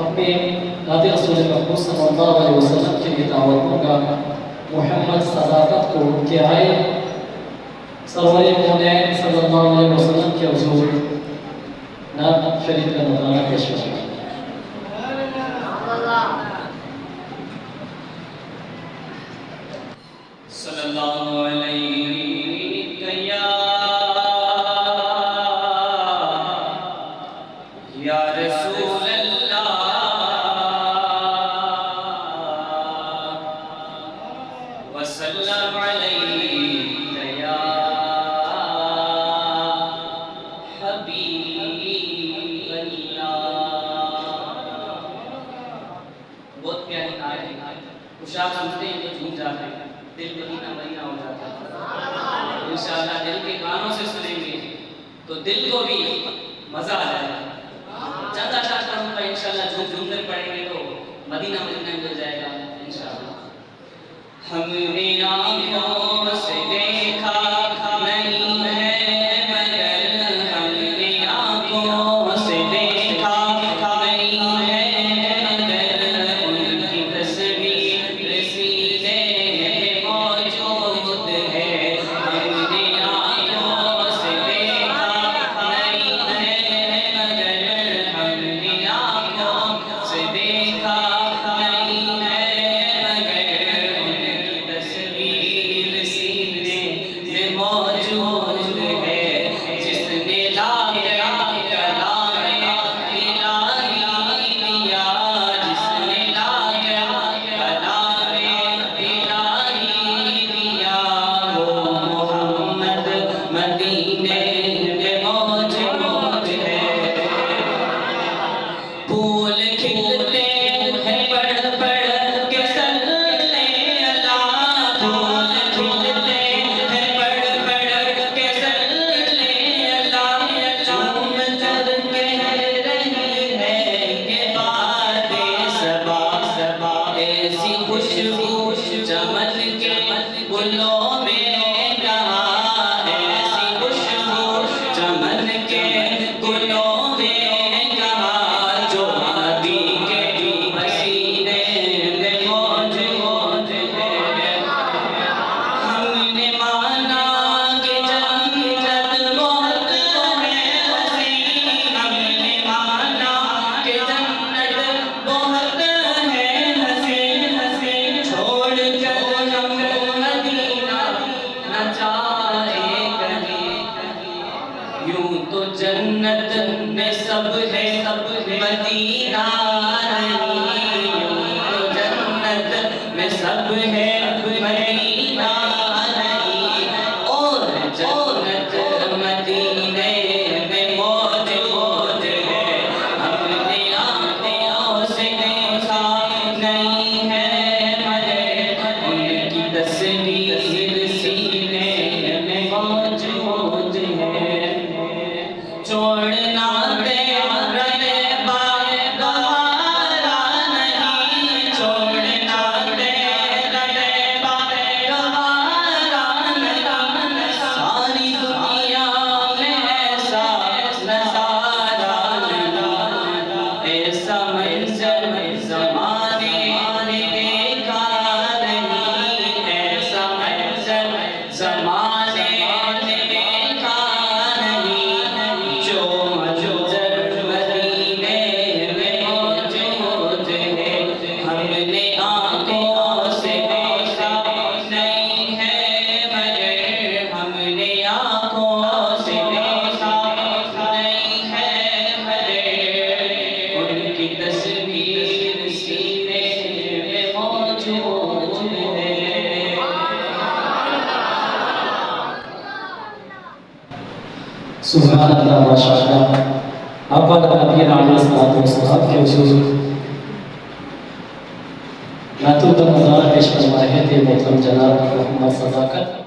اپنے نعت رسول محمود صلی اللہ علیہ وسلم کے لیے دعوت دوں گا محمد صداقت کو کہ آئے سرور کونین صلی اللہ علیہ وسلم کے حضور نعت شریف کا نظرانہ پیش کریں۔ صلی اللہ علیہ یا رسول اللہ وسلم علیہ یا حبیب اللہ۔ بہت پیاری آیت ہے، کچھ آپ سنتے ہیں تو جھوم جاتے ہیں، دل مدینہ مدینہ ہو جاتا ہے۔ انشاءاللہ دل کے کانوں سے سنیں گے تو دل کو بھی مزہ آ جائے گا۔ چند اشعار پڑھوں گا انشاءاللہ، جھوم جھوم کر پڑھیں گے تو مدینہ مدینہ مل جائے گا انشاءاللہ۔ ہم نے آنکھوں سے دیکھا نہیں ہے مگر ہم نے آنکھوں سے دیکھا نہیں ہے مگر ان کی تصویر سینے میں موجود ہے۔ ہم نے آنکھوں سے دیکھا نہیں ہے مگر ہم نے آنکھوں سے دیکھا نہیں ہے مگر ان کی تصویر سینے میں موجود ہے۔ جس نے لا کلام الہی لیا، جس نے لا کلام الہی لیا، وہ محمد مدینے میں موجود ہے۔ پھول کھلتے ہیں پڑھ پڑھ کے صلی اللہ، پھول کھلتے ہیں پڑھ پڑھ کے صلی اللہ، چوم کر کہہ رہی ہے یہ بات صبا، ایسی خوشبو چمن کے گلوں میں کہاں، ایسی خوشبو چمن کے گلوں میں کہاں، جو نبی کے پسینے میں موجود ہے۔ ہم نے مانا کہ جنت بہت ہے حسین، ہم نے مانا کہ جنت بہت ہے حسین، چھوڑ کر ہم مدینہ نہ جائے کہیں، یوں تو جنت میں سب ہے مدینہ نہیں، یوں تو جنت میں سب ہے مدینہ نہیں، اور جنت مدینے میں موجود ہے۔ ہم نے آنکھوں سے دیکھا نہیں ہے مگر ان کی تصویر سینے میں موجود ہے۔ چھوڑنا تیرا گوارا نہیں، چھوڑنا تیرا گوارا نہیں، ساری دنیا میں ایسا نظارہ نہیں، ایسا منظر زمانے نے دیکھا نہیں، ایسا منظر زمانے نے دیکھا نہیں، جو منظر مدینے میں موجود ہے۔ ہم نے آنکھوں سے دیکھا نہیں ہے مگر ہم نے آنکھوں سے دیکھا نہیں ہے مگر ان کی تصویر سینے میں موجود ہے۔ سبحان اللہ ماشاءاللہ۔ آقا نبی علیہ الصلوۃ کے حضور نعتوں کا نظارہ پیش فرما رہے تھے محترم جناب محمد صداقت۔